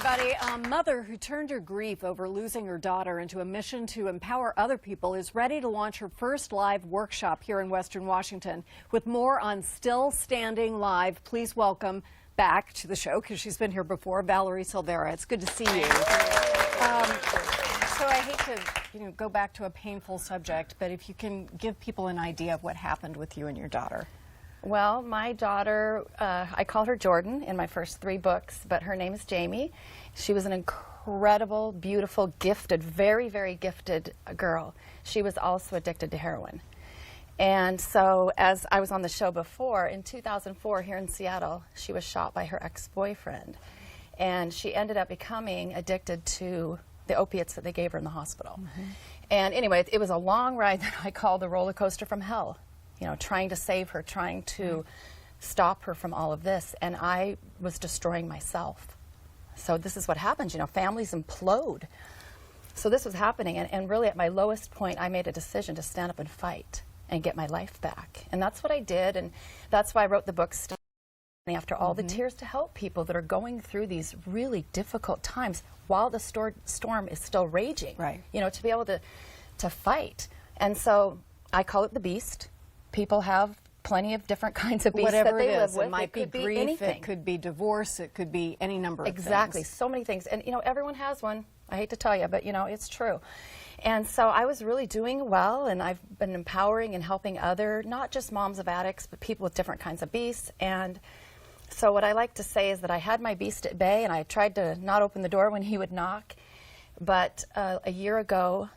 everybody. A mother who turned her grief over losing her daughter into a mission to empower other people is ready to launch her first live workshop here in Western Washington. With more on Still Standing Live, please welcome back to the show, because she's been here before, Valerie Silveira. It's good to see you. So I hate to, go back to a painful subject, but if you can give people an idea of what happened with you and your daughter. Well, my daughter, I called her Jordan in my first 3 books, but her name is Jamie. She was an incredible, beautiful, gifted, very, very gifted girl. She was also addicted to heroin. And so, as I was on the show before, in 2004 here in Seattle, she was shot by her ex-boyfriend. And she ended up becoming addicted to the opiates that they gave her in the hospital. And anyway, it was a long ride that I called the roller coaster from hell. Trying to save her, trying to stop her from all of this, and I was destroying myself. So this is what happens, families implode. So this was happening, and really at my lowest point, I made a decision to stand up and fight and get my life back. And that's what I did, and that's why I wrote the book, Still Standing, after all the tears, to help people that are going through these really difficult times while the storm is still raging. Right. To be able to fight. And so I call it the beast. People have plenty of different kinds of beasts that they live with. It might be grief, anything. It could be divorce, it could be any number of things. Exactly, so many things. And everyone has one. I hate to tell you, but it's true. And so I was really doing well, and I've been empowering and helping other, not just moms of addicts, but people with different kinds of beasts. And so what I like to say is that I had my beast at bay, and I tried to not open the door when he would knock. But a year ago,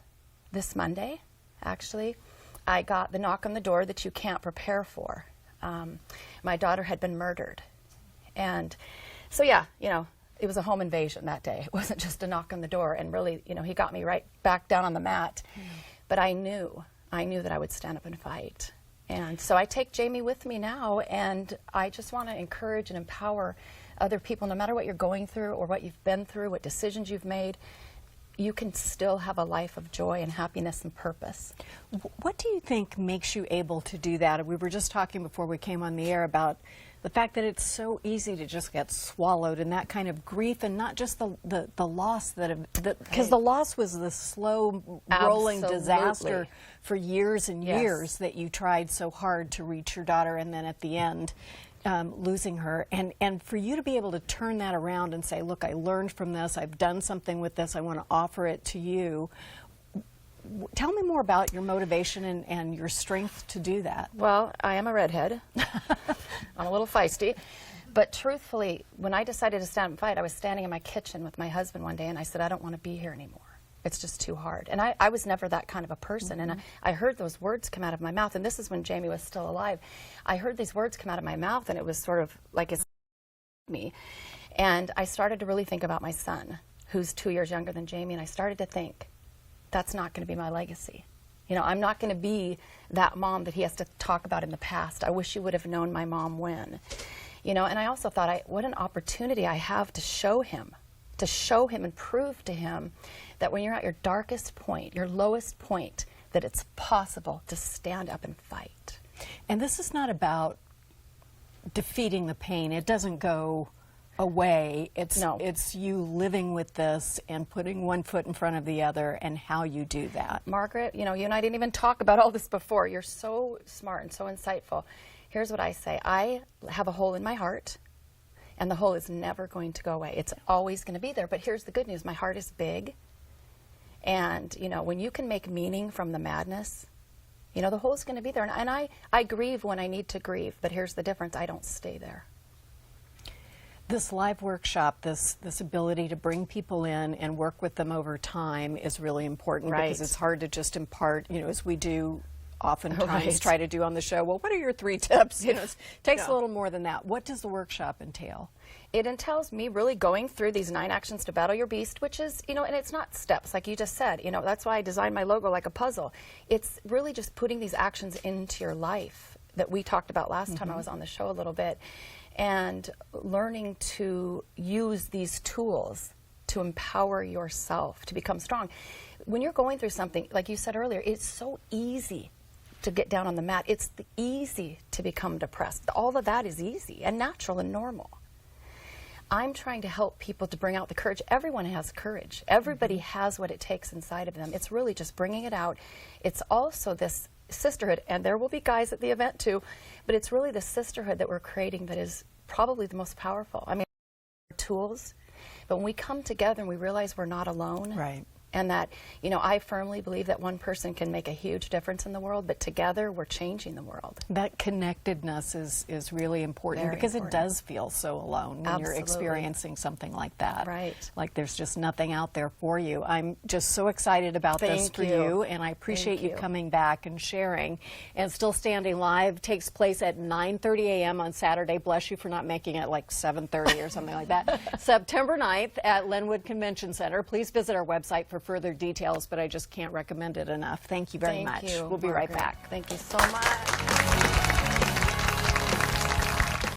this Monday, actually, I got the knock on the door that you can't prepare for. My daughter had been murdered. And so, yeah, it was a home invasion that day. It wasn't just a knock on the door. And really, he got me right back down on the mat. But I knew that I would stand up and fight. And so I take Jamie with me now, and I just want to encourage and empower other people, no matter what you're going through or what you've been through, what decisions you've made. You can still have a life of joy and happiness and purpose. What do you think makes you able to do that? We were just talking before we came on the air about the fact that it's so easy to just get swallowed in that kind of grief, and not just the loss because the loss was the slow rolling disaster for years and years that you tried so hard to reach your daughter, and then at the end losing her, and for you to be able to turn that around and say, look, I learned from this, I've done something with this, I want to offer it to you. Tell me more about your motivation and your strength to do that. Well, I am a redhead. I'm a little feisty. But truthfully, when I decided to stand up and fight, I was standing in my kitchen with my husband one day, and I said, I don't want to be here anymore. It's just too hard. And I was never that kind of a person. And I heard those words come out of my mouth. And this is when Jamie was still alive. I heard these words come out of my mouth, and it was sort of like it's me. And I started to really think about my son, who's 2 years younger than Jamie. And I started to think, that's not going to be my legacy. I'm not going to be that mom that he has to talk about in the past. I wish you would have known my mom when. And I also thought, what an opportunity I have to show him and prove to him that when you're at your darkest point, your lowest point, that it's possible to stand up and fight. And this is not about defeating the pain. It doesn't go away. It's you living with this and putting one foot in front of the other, and how you do that. Margaret, you and I didn't even talk about all this before. You're so smart and so insightful. Here's what I say. I have a hole in my heart, and the hole is never going to go away. It's always going to be there. But here's the good news. My heart is big. And, when you can make meaning from the madness, the hole is going to be there. And I grieve when I need to grieve. But here's the difference. I don't stay there. This live workshop, this ability to bring people in and work with them over time is really important, because it's hard to just impart, as we do oftentimes try to do on the show. Well, what are your 3 tips? It takes a little more than that. What does the workshop entail? It entails me really going through these 9 actions to battle your beast, which is, and it's not steps like you just said. That's why I designed my logo like a puzzle. It's really just putting these actions into your life that we talked about last time I was on the show a little bit, and learning to use these tools to empower yourself to become strong. When you're going through something, like you said earlier, it's so easy to get down on the mat. It's easy to become depressed. All of that is easy and natural and normal. I'm trying to help people to bring out the courage. Everyone has courage. Everybody has what it takes inside of them. It's really just bringing it out. It's also this sisterhood, and there will be guys at the event too, but it's really the sisterhood that we're creating that is probably the most powerful. I mean, tools, but when we come together and we realize we're not alone, Right. and that, you know, I firmly believe that one person can make a huge difference in the world, but together we're changing the world. That connectedness is really important Very because important. it does feel so alone when you're Absolutely. experiencing something like that. Right. Like there's just nothing out there for you. I'm just so excited about this Thank for you. you, and I appreciate Thank you you. coming back and sharing. And Still Standing Live takes place at 9:30 a.m. on Saturday. Bless you for not making it like 7:30 or something like that. September 9th at Lenwood Convention Center. Please visit our website for further details, but I just can't recommend it enough. Thank you very Thank much. you, We'll be right Margaret. back. Thank you so much.